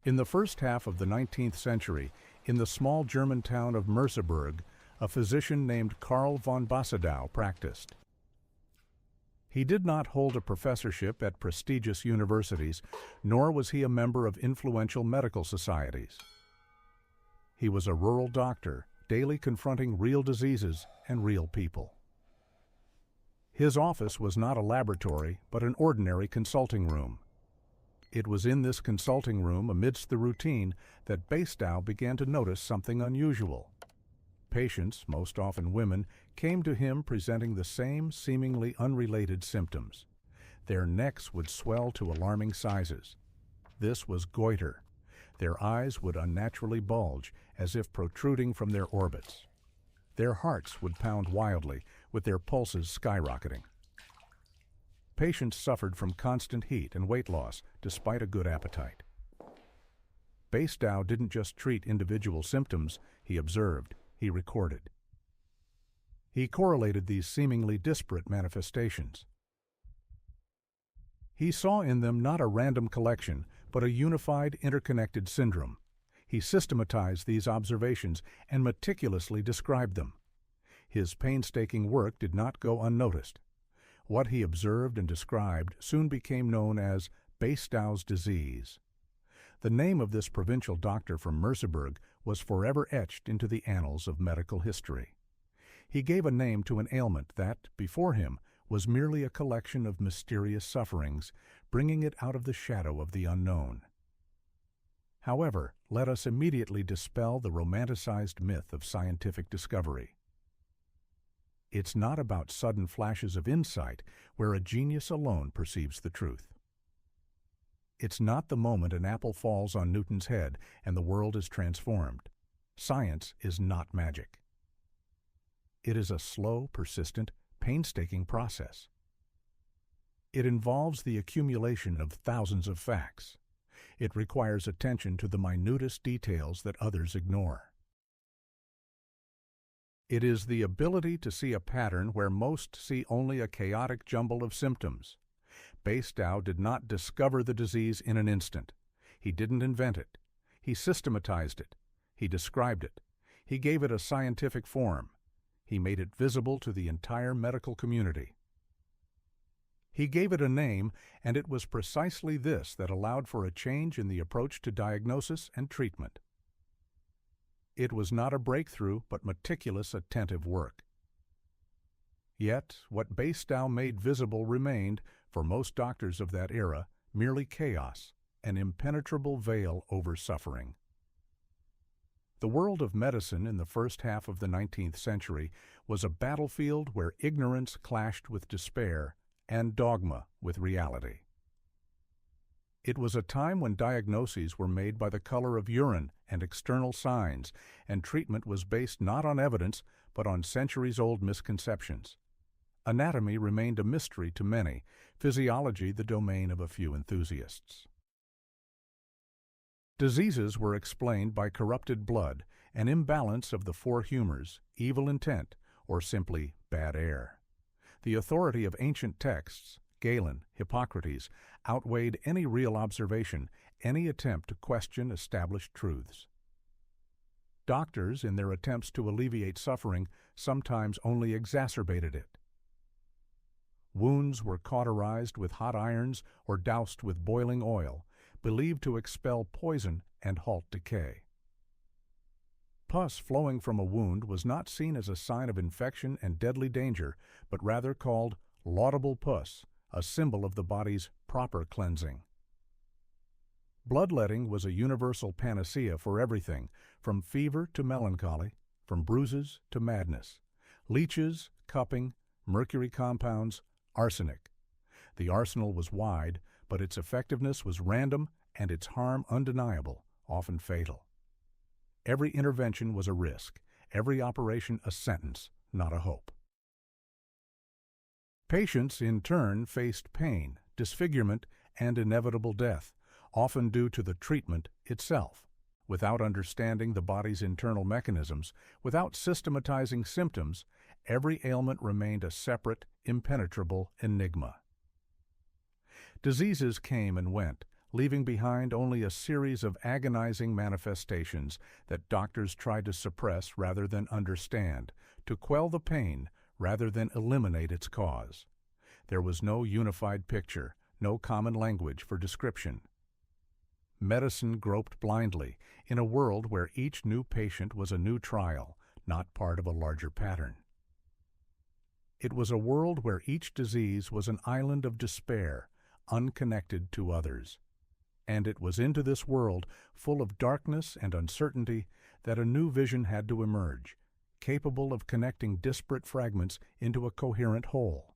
In the first half of the 19th century, in the small German town of Merseburg, a physician named Karl von Basedow practiced. He did not hold a professorship at prestigious universities, nor was he a member of influential medical societies. He was a rural doctor, daily confronting real diseases and real people. His office was not a laboratory, but an ordinary consulting room. It was in this consulting room, amidst the routine, that Basedow began to notice something unusual. Patients, most often women, came to him presenting the same seemingly unrelated symptoms. Their necks would swell to alarming sizes. This was goiter. Their eyes would unnaturally bulge, as if protruding from their orbits. Their hearts would pound wildly, with their pulses skyrocketing. Patients suffered from constant heat and weight loss, despite a good appetite. Basedow didn't just treat individual symptoms, he observed, he recorded. He correlated these seemingly disparate manifestations. He saw in them not a random collection, but a unified, interconnected syndrome. He systematized these observations and meticulously described them. His painstaking work did not go unnoticed. What he observed and described soon became known as Basedow's disease. The name of this provincial doctor from Merseburg was forever etched into the annals of medical history. He gave a name to an ailment that, before him, was merely a collection of mysterious sufferings, bringing it out of the shadow of the unknown. However, let us immediately dispel the romanticized myth of scientific discovery. It's not about sudden flashes of insight where a genius alone perceives the truth. It's not the moment an apple falls on Newton's head and the world is transformed. Science is not magic. It is a slow, persistent, painstaking process. It involves the accumulation of thousands of facts. It requires attention to the minutest details that others ignore. It is the ability to see a pattern where most see only a chaotic jumble of symptoms. Basedow did not discover the disease in an instant. He didn't invent it. He systematized it. He described it. He gave it a scientific form. He made it visible to the entire medical community. He gave it a name, and it was precisely this that allowed for a change in the approach to diagnosis and treatment. It was not a breakthrough, but meticulous, attentive work. Yet, what Basedow made visible remained, for most doctors of that era, merely chaos, an impenetrable veil over suffering. The world of medicine in the first half of the 19th century was a battlefield where ignorance clashed with despair and dogma with reality. It was a time when diagnoses were made by the color of urine and external signs, and treatment was based not on evidence, but on centuries-old misconceptions. Anatomy remained a mystery to many, physiology the domain of a few enthusiasts. Diseases were explained by corrupted blood, an imbalance of the four humors, evil intent, or simply bad air. The authority of ancient texts, Galen, Hippocrates, outweighed any real observation, any attempt to question established truths. Doctors, in their attempts to alleviate suffering, sometimes only exacerbated it. Wounds were cauterized with hot irons or doused with boiling oil, believed to expel poison and halt decay. Pus flowing from a wound was not seen as a sign of infection and deadly danger, but rather called laudable pus, a symbol of the body's proper cleansing. Bloodletting was a universal panacea for everything, from fever to melancholy, from bruises to madness, leeches, cupping, mercury compounds, arsenic. The arsenal was wide, but its effectiveness was random and its harm undeniable, often fatal. Every intervention was a risk, every operation a sentence, not a hope. Patients, in turn, faced pain, disfigurement, and inevitable death, often due to the treatment itself. Without understanding the body's internal mechanisms, without systematizing symptoms, every ailment remained a separate, impenetrable enigma. Diseases came and went, leaving behind only a series of agonizing manifestations that doctors tried to suppress rather than understand, to quell the pain rather than eliminate its cause. There was no unified picture, no common language for description. Medicine groped blindly in a world where each new patient was a new trial, not part of a larger pattern. It was a world where each disease was an island of despair, unconnected to others. And it was into this world, full of darkness and uncertainty, that a new vision had to emerge, capable of connecting disparate fragments into a coherent whole.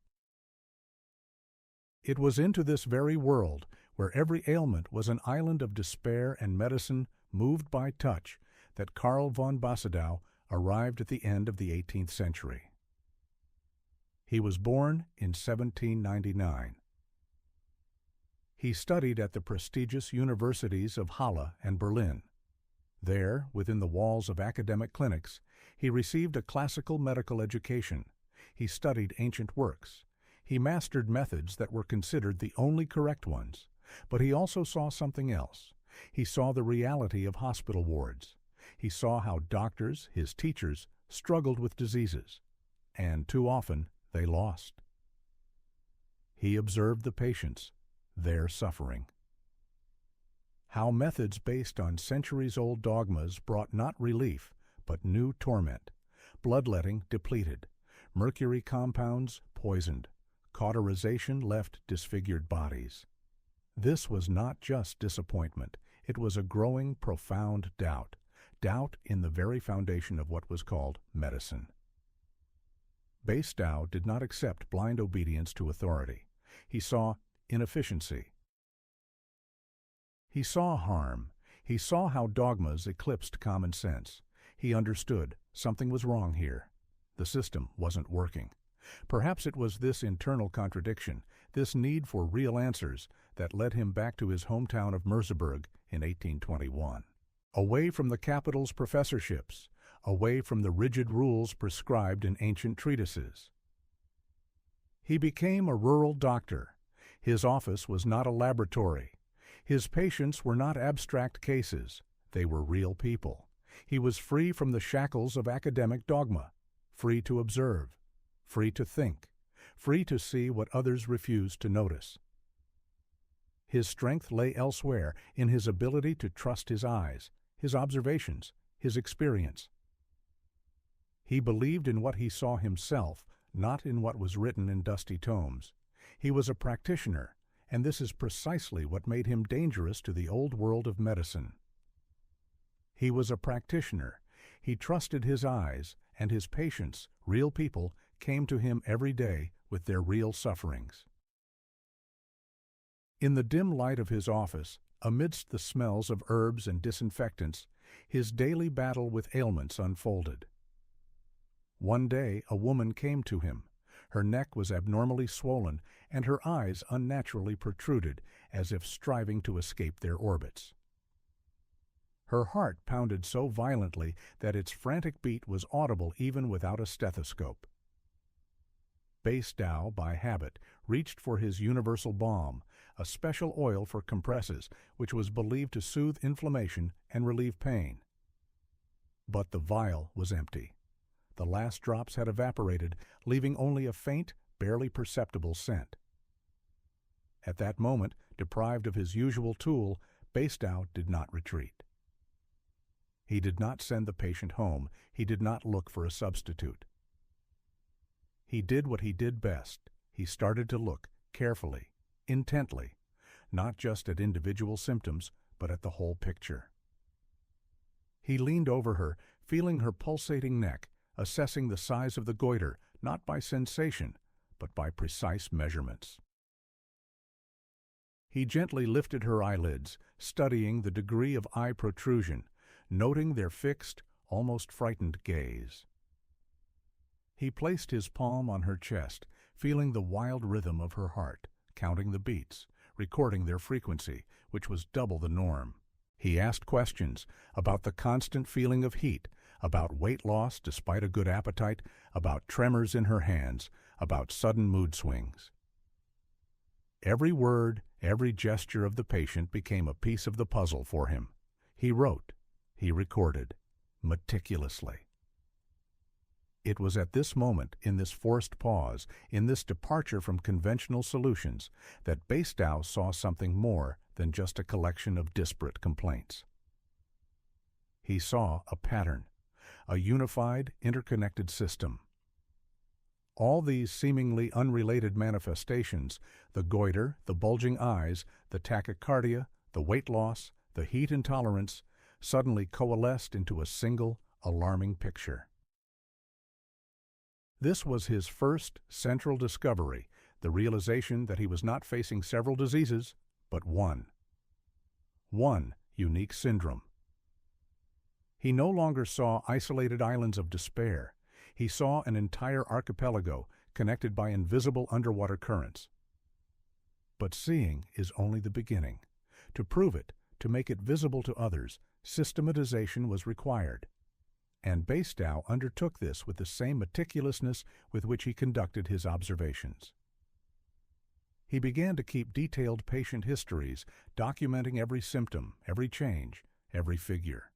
It was into this very world, where every ailment was an island of despair and medicine moved by touch, that Karl von Basedow arrived at the end of the 18th century. He was born in 1799. He studied at the prestigious universities of Halle and Berlin. There, within the walls of academic clinics, he received a classical medical education. He studied ancient works. He mastered methods that were considered the only correct ones. But he also saw something else. He saw the reality of hospital wards. He saw how doctors, his teachers, struggled with diseases, and too often they lost. He observed the patients, their suffering. How methods based on centuries-old dogmas brought not relief, but new torment. Bloodletting depleted, mercury compounds poisoned, cauterization left disfigured bodies. This was not just disappointment. It was a growing, profound doubt. Doubt in the very foundation of what was called medicine. Basedow did not accept blind obedience to authority. He saw inefficiency. He saw harm. He saw how dogmas eclipsed common sense. He understood something was wrong here. The system wasn't working. Perhaps it was this internal contradiction, this need for real answers, that led him back to his hometown of Merseburg in 1821. Away from the capital's professorships, away from the rigid rules prescribed in ancient treatises. He became a rural doctor. His office was not a laboratory. His patients were not abstract cases. They were real people. He was free from the shackles of academic dogma, free to observe, free to think, free to see what others refused to notice. His strength lay elsewhere, in his ability to trust his eyes, his observations, his experience. He believed in what he saw himself, not in what was written in dusty tomes. He was a practitioner, and this is precisely what made him dangerous to the old world of medicine. He was a practitioner. He trusted his eyes, and his patients, real people, came to him every day with their real sufferings. In the dim light of his office, amidst the smells of herbs and disinfectants, his daily battle with ailments unfolded. One day a woman came to him. Her neck was abnormally swollen, and her eyes unnaturally protruded, as if striving to escape their orbits. Her heart pounded so violently that its frantic beat was audible even without a stethoscope. Basedow, by habit, reached for his universal balm, a special oil for compresses, which was believed to soothe inflammation and relieve pain. But the vial was empty. The last drops had evaporated, leaving only a faint, barely perceptible scent. At that moment, deprived of his usual tool, Basedow did not retreat. He did not send the patient home. He did not look for a substitute. He did what he did best. He started to look carefully, intently, not just at individual symptoms, but at the whole picture. He leaned over her, feeling her pulsating neck, assessing the size of the goiter, not by sensation, but by precise measurements. He gently lifted her eyelids, studying the degree of eye protrusion, noting their fixed, almost frightened gaze. He placed his palm on her chest, feeling the wild rhythm of her heart, counting the beats, recording their frequency, which was double the norm. He asked questions about the constant feeling of heat, about weight loss despite a good appetite, about tremors in her hands, about sudden mood swings. Every word, Every gesture of the patient became a piece of the puzzle for him. He wrote, he recorded, meticulously. It was at this moment, in this forced pause, in this departure from conventional solutions, that Basedow saw something more than just a collection of disparate complaints. He saw a pattern, a unified, interconnected system. All these seemingly unrelated manifestations, the goiter, the bulging eyes, the tachycardia, the weight loss, the heat intolerance, suddenly coalesced into a single, alarming picture. This was his first central discovery, the realization that he was not facing several diseases, but one. One unique syndrome. He no longer saw isolated islands of despair. He saw an entire archipelago connected by invisible underwater currents. But seeing is only the beginning. To prove it, to make it visible to others, systematization was required. And Basedow undertook this with the same meticulousness with which he conducted his observations. He began to keep detailed patient histories, documenting every symptom, every change, every figure.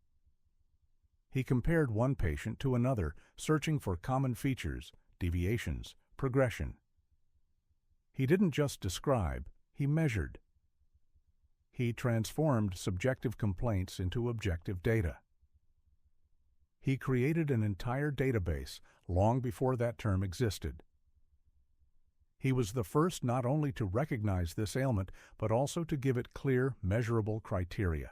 He compared one patient to another, searching for common features, deviations, progression. He didn't just describe, he measured. He transformed subjective complaints into objective data. He created an entire database long before that term existed. He was the first not only to recognize this ailment, but also to give it clear, measurable criteria.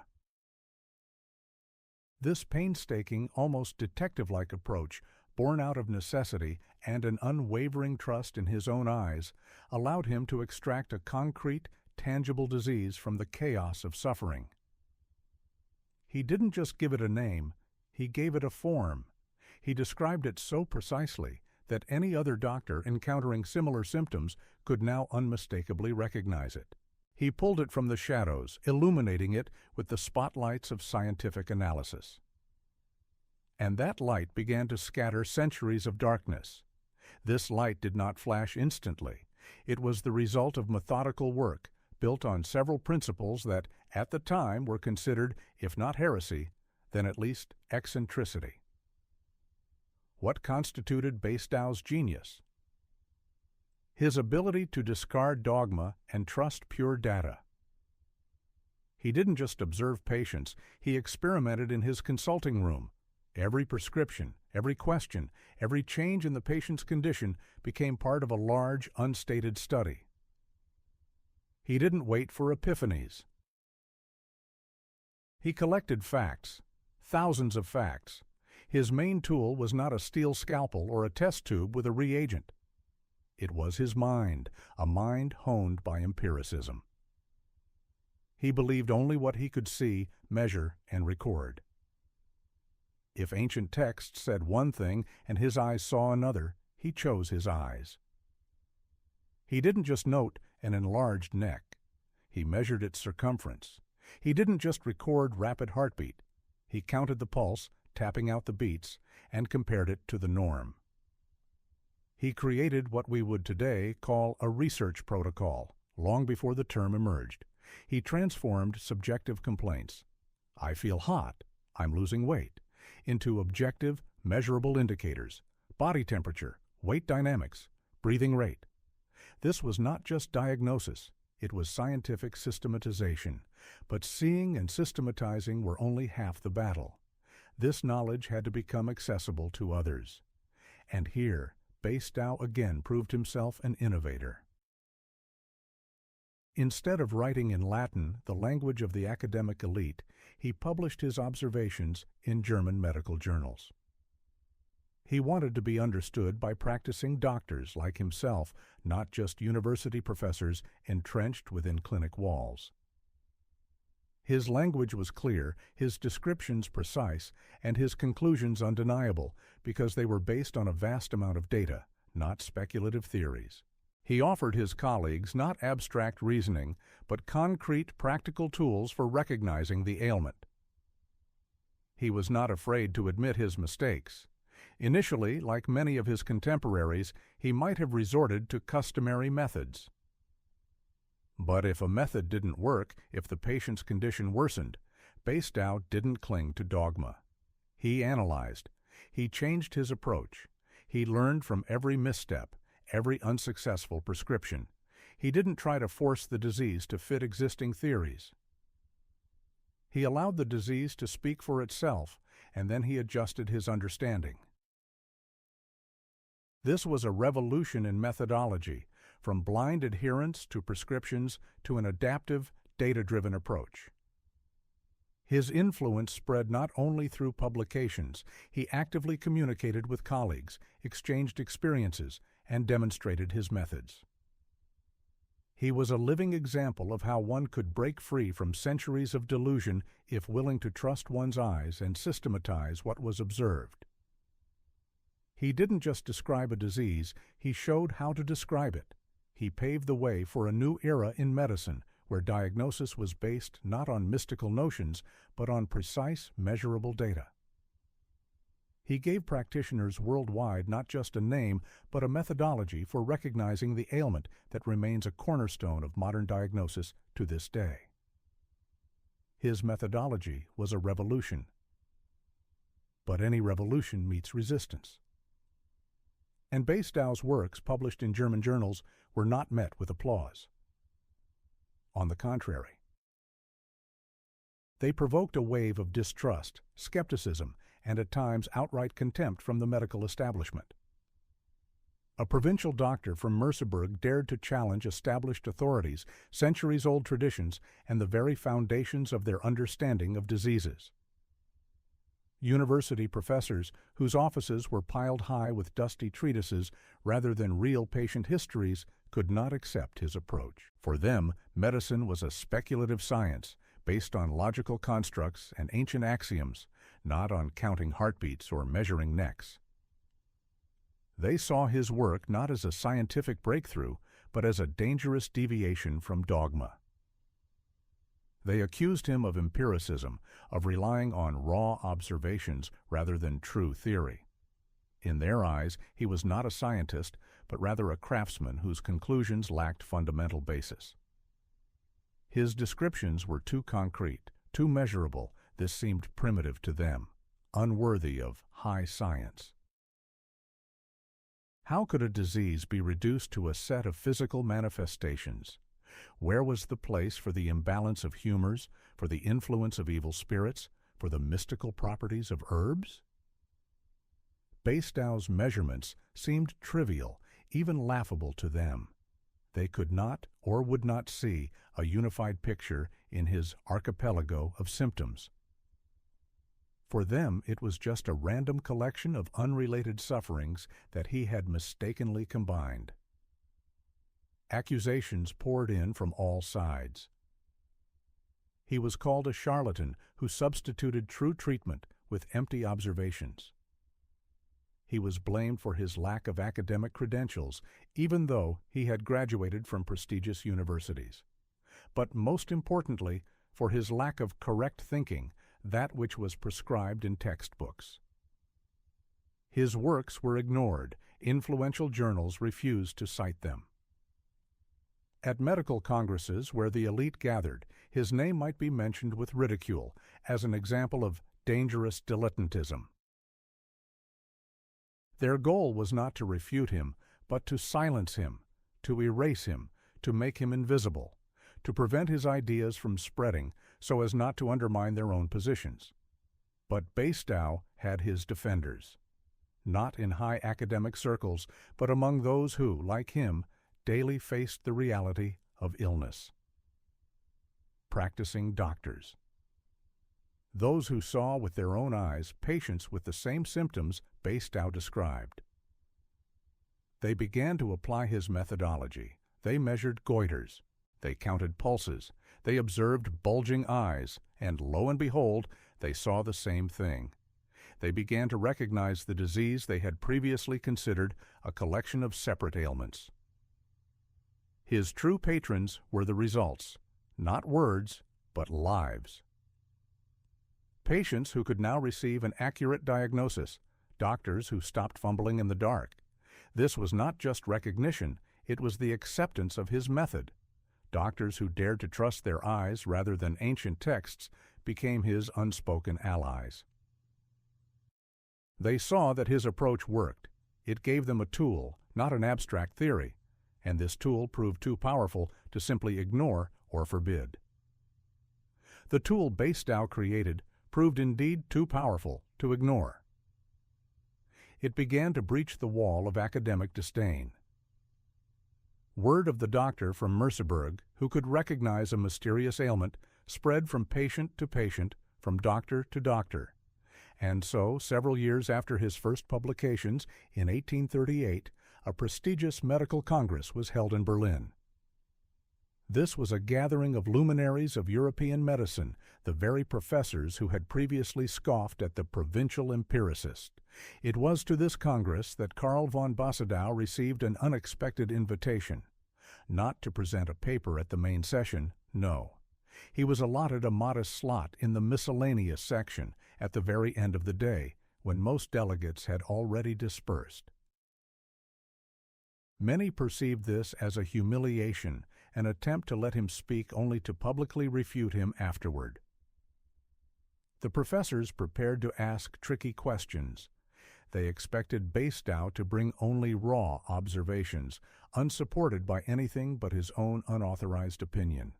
This painstaking, almost detective-like approach, born out of necessity and an unwavering trust in his own eyes, allowed him to extract a concrete, tangible disease from the chaos of suffering. He didn't just give it a name, he gave it a form. He described it so precisely that any other doctor encountering similar symptoms could now unmistakably recognize it. He pulled it from the shadows, illuminating it with the spotlights of scientific analysis. And that light began to scatter centuries of darkness. This light did not flash instantly. It was the result of methodical work, built on several principles that, at the time, were considered, if not heresy, then at least eccentricity. What constituted Basedow's genius? His ability to discard dogma and trust pure data. He didn't just observe patients, he experimented in his consulting room. Every prescription, every question, every change in the patient's condition became part of a large, unstated study. He didn't wait for epiphanies. He collected facts, thousands of facts. His main tool was not a steel scalpel or a test tube with a reagent. It was his mind, a mind honed by empiricism. He believed only what he could see, measure, and record. If ancient texts said one thing and his eyes saw another, he chose his eyes. He didn't just note an enlarged neck. He measured its circumference. He didn't just record rapid heartbeat. He counted the pulse, tapping out the beats, and compared it to the norm. He created what we would today call a research protocol, long before the term emerged. He transformed subjective complaints, I feel hot, I'm losing weight, into objective, measurable indicators, body temperature, weight dynamics, breathing rate. This was not just diagnosis, it was scientific systematization, but seeing and systematizing were only half the battle. This knowledge had to become accessible to others. And here, Basedow again proved himself an innovator. Instead of writing in Latin, the language of the academic elite, he published his observations in German medical journals. He wanted to be understood by practicing doctors like himself, not just university professors entrenched within clinic walls. His language was clear, his descriptions precise, and his conclusions undeniable, because they were based on a vast amount of data, not speculative theories. He offered his colleagues not abstract reasoning, but concrete, practical tools for recognizing the ailment. He was not afraid to admit his mistakes. Initially, like many of his contemporaries, he might have resorted to customary methods. But if a method didn't work, if the patient's condition worsened, Basedow didn't cling to dogma. He analyzed. He changed his approach. He learned from every misstep, every unsuccessful prescription. He didn't try to force the disease to fit existing theories. He allowed the disease to speak for itself, and then he adjusted his understanding. This was a revolution in methodology, from blind adherence to prescriptions to an adaptive, data-driven approach. His influence spread not only through publications. He actively communicated with colleagues, exchanged experiences, and demonstrated his methods. He was a living example of how one could break free from centuries of delusion if willing to trust one's eyes and systematize what was observed. He didn't just describe a disease, he showed how to describe it. He paved the way for a new era in medicine, where diagnosis was based not on mystical notions, but on precise, measurable data. He gave practitioners worldwide not just a name, but a methodology for recognizing the ailment that remains a cornerstone of modern diagnosis to this day. His methodology was a revolution. But any revolution meets resistance. And Basedow's works, published in German journals, were not met with applause. On the contrary, they provoked a wave of distrust, skepticism, and at times outright contempt from the medical establishment. A provincial doctor from Merseburg dared to challenge established authorities, centuries-old traditions, and the very foundations of their understanding of diseases. University professors, whose offices were piled high with dusty treatises rather than real patient histories, could not accept his approach. For them, medicine was a speculative science based on logical constructs and ancient axioms, not on counting heartbeats or measuring necks. They saw his work not as a scientific breakthrough, but as a dangerous deviation from dogma. They accused him of empiricism, of relying on raw observations rather than true theory. In their eyes, he was not a scientist, but rather a craftsman whose conclusions lacked fundamental basis. His descriptions were too concrete, too measurable. This seemed primitive to them, unworthy of high science. How could a disease be reduced to a set of physical manifestations? Where was the place for the imbalance of humors, for the influence of evil spirits, for the mystical properties of herbs? Basedow's measurements seemed trivial, even laughable to them. They could not or would not see a unified picture in his archipelago of symptoms. For them, it was just a random collection of unrelated sufferings that he had mistakenly combined. Accusations poured in from all sides. He was called a charlatan who substituted true treatment with empty observations. He was blamed for his lack of academic credentials, even though he had graduated from prestigious universities. But most importantly, for his lack of correct thinking, that which was prescribed in textbooks. His works were ignored. Influential journals refused to cite them. At medical congresses where the elite gathered, his name might be mentioned with ridicule as an example of dangerous dilettantism. Their goal was not to refute him, but to silence him, to erase him, to make him invisible, to prevent his ideas from spreading so as not to undermine their own positions. But Basedow had his defenders, not in high academic circles, but among those who, like him, daily faced the reality of illness. Practicing doctors. Those who saw with their own eyes patients with the same symptoms Basedow described. They began to apply his methodology. They measured goiters. They counted pulses. They observed bulging eyes, and lo and behold, they saw the same thing. They began to recognize the disease they had previously considered a collection of separate ailments. His true patrons were the results, not words, but lives. Patients who could now receive an accurate diagnosis, doctors who stopped fumbling in the dark. This was not just recognition, it was the acceptance of his method. Doctors who dared to trust their eyes rather than ancient texts became his unspoken allies. They saw that his approach worked. It gave them a tool, not an abstract theory, and this tool proved too powerful to simply ignore or forbid. The tool Basedow created proved indeed too powerful to ignore. It began to breach the wall of academic disdain. Word of the doctor from Merseburg who could recognize a mysterious ailment spread from patient to patient, from doctor to doctor. And so, several years after his first publications, in 1838, a prestigious medical congress was held in Berlin. This was a gathering of luminaries of European medicine, the very professors who had previously scoffed at the provincial empiricist. It was to this congress that Karl von Basedow received an unexpected invitation. Not to present a paper at the main session, no. He was allotted a modest slot in the miscellaneous section at the very end of the day, when most delegates had already dispersed. Many perceived this as a humiliation, an attempt to let him speak only to publicly refute him afterward. The professors prepared to ask tricky questions. They expected Basedow to bring only raw observations, unsupported by anything but his own unauthorized opinion.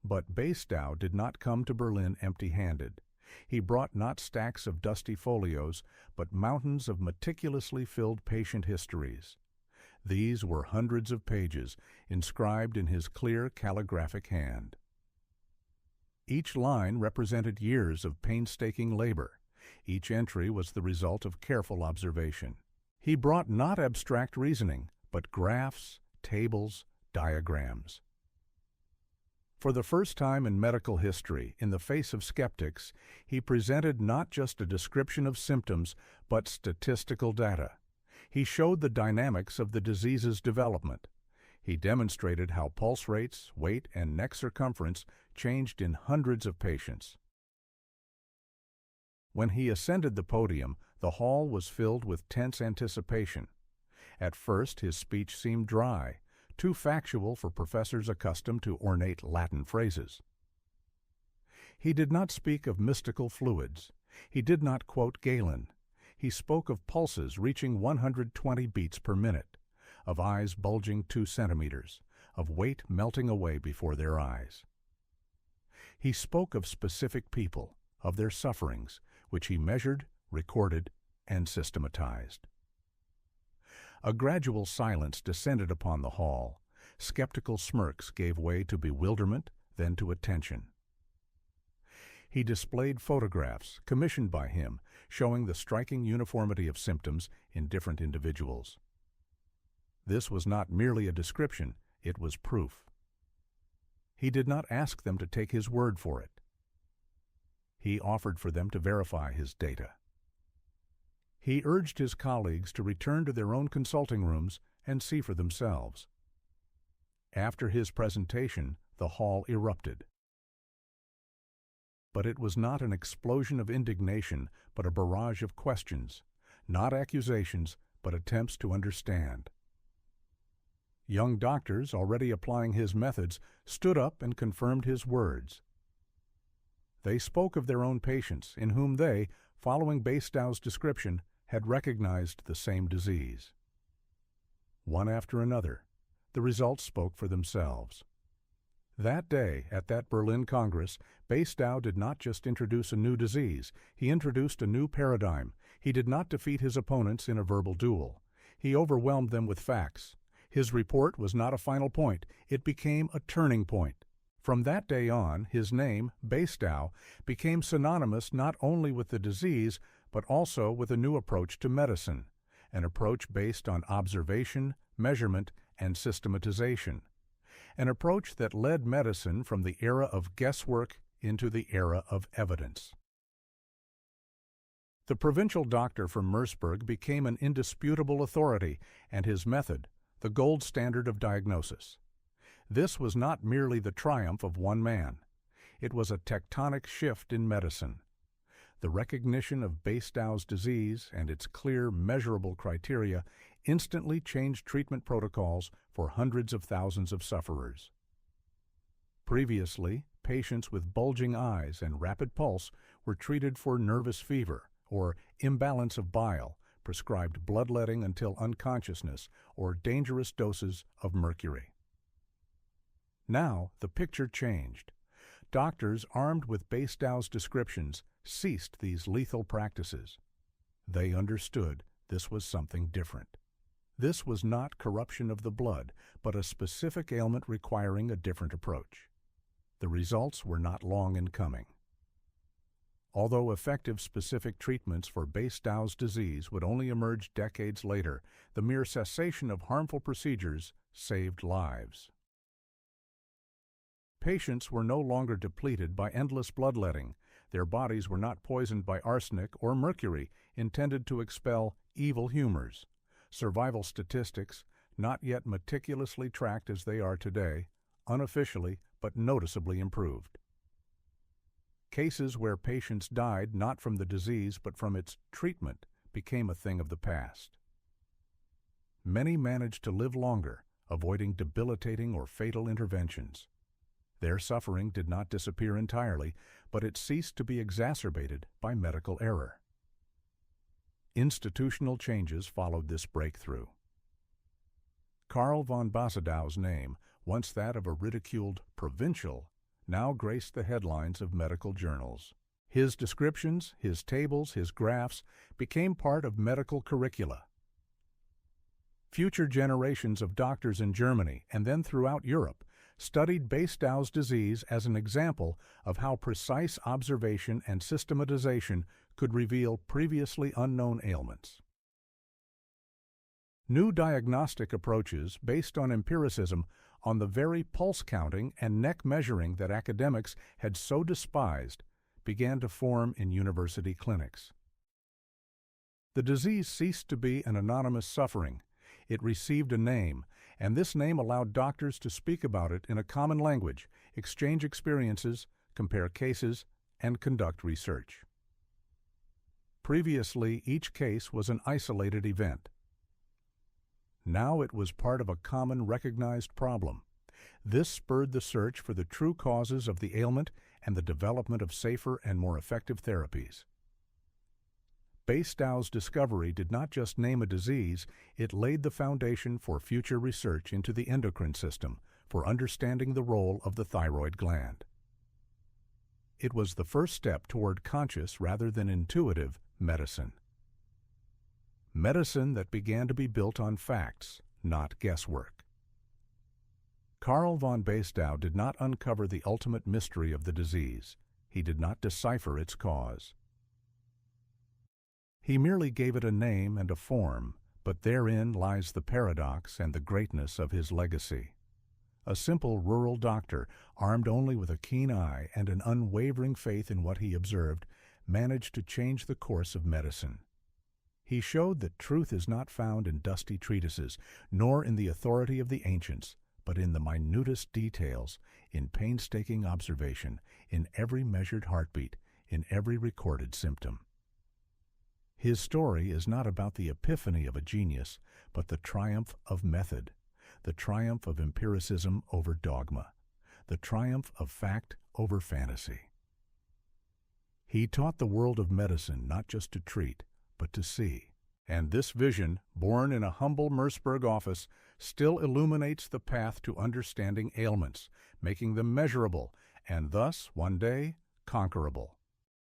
But Basedow did not come to Berlin empty-handed. He brought not stacks of dusty folios, but mountains of meticulously filled patient histories. These were hundreds of pages, inscribed in his clear calligraphic hand. Each line represented years of painstaking labor. Each entry was the result of careful observation. He brought not abstract reasoning, but graphs, tables, diagrams. For the first time in medical history, in the face of skeptics, he presented not just a description of symptoms, but statistical data. He showed the dynamics of the disease's development. He demonstrated how pulse rates, weight, and neck circumference changed in hundreds of patients. When he ascended the podium, the hall was filled with tense anticipation. At first, his speech seemed dry, too factual for professors accustomed to ornate Latin phrases. He did not speak of mystical fluids. He did not quote Galen. He spoke of pulses reaching 120 beats per minute, of eyes bulging 2 centimeters, of weight melting away before their eyes. He spoke of specific people, of their sufferings, which he measured, recorded, and systematized. A gradual silence descended upon the hall. Skeptical smirks gave way to bewilderment, then to attention. He displayed photographs, commissioned by him, showing the striking uniformity of symptoms in different individuals. This was not merely a description, it was proof. He did not ask them to take his word for it. He offered for them to verify his data. He urged his colleagues to return to their own consulting rooms and see for themselves. After his presentation, the hall erupted. But it was not an explosion of indignation, but a barrage of questions, not accusations, but attempts to understand. Young doctors, already applying his methods, stood up and confirmed his words. They spoke of their own patients, in whom they, following Basedow's description, had recognized the same disease. One after another, the results spoke for themselves. That day, at that Berlin Congress, Basedow did not just introduce a new disease, he introduced a new paradigm. He did not defeat his opponents in a verbal duel. He overwhelmed them with facts. His report was not a final point, it became a turning point. From that day on, his name, Basedow, became synonymous not only with the disease, but also with a new approach to medicine, an approach based on observation, measurement, and systematization, an approach that led medicine from the era of guesswork into the era of evidence. The provincial doctor from Merseburg became an indisputable authority, and his method, the gold standard of diagnosis. This was not merely the triumph of one man. It was a tectonic shift in medicine. The recognition of Basedow's disease and its clear, measurable criteria instantly changed treatment protocols for hundreds of thousands of sufferers. Previously, patients with bulging eyes and rapid pulse were treated for nervous fever or imbalance of bile, prescribed bloodletting until unconsciousness, or dangerous doses of mercury. Now, the picture changed. Doctors armed with Basedow's descriptions ceased these lethal practices. They understood this was something different. This was not corruption of the blood, but a specific ailment requiring a different approach. The results were not long in coming. Although effective specific treatments for Basedow's disease would only emerge decades later, the mere cessation of harmful procedures saved lives. Patients were no longer depleted by endless bloodletting. Their bodies were not poisoned by arsenic or mercury intended to expel evil humors. Survival statistics, not yet meticulously tracked as they are today, unofficially but noticeably improved. Cases where patients died not from the disease but from its treatment became a thing of the past. Many managed to live longer, avoiding debilitating or fatal interventions. Their suffering did not disappear entirely, but it ceased to be exacerbated by medical error. Institutional changes followed this breakthrough. Karl von Basedow's name, once that of a ridiculed Provincial, now graced the headlines of medical journals. His descriptions, his tables, his graphs became part of medical curricula. Future generations of doctors in Germany and then throughout Europe studied Basedow's disease as an example of how precise observation and systematization could reveal previously unknown ailments. New diagnostic approaches based on empiricism, on the very pulse counting and neck measuring that academics had so despised, began to form in university clinics. The disease ceased to be an anonymous suffering. It received a name, and this name allowed doctors to speak about it in a common language, exchange experiences, compare cases, and conduct research. Previously, each case was an isolated event. Now it was part of a common recognized problem. This spurred the search for the true causes of the ailment and the development of safer and more effective therapies. Basedow's discovery did not just name a disease, it laid the foundation for future research into the endocrine system, for understanding the role of the thyroid gland. It was the first step toward conscious rather than intuitive medicine. Medicine that began to be built on facts, not guesswork. Karl von Basedow did not uncover the ultimate mystery of the disease. He did not decipher its cause. He merely gave it a name and a form, but therein lies the paradox and the greatness of his legacy. A simple rural doctor, armed only with a keen eye and an unwavering faith in what he observed, managed to change the course of medicine. He showed that truth is not found in dusty treatises, nor in the authority of the ancients, but in the minutest details, in painstaking observation, in every measured heartbeat, in every recorded symptom. His story is not about the epiphany of a genius, but the triumph of method, the triumph of empiricism over dogma, the triumph of fact over fantasy. He taught the world of medicine not just to treat, but to see. And this vision, born in a humble Merseburg office, still illuminates the path to understanding ailments, making them measurable, and thus, one day, conquerable.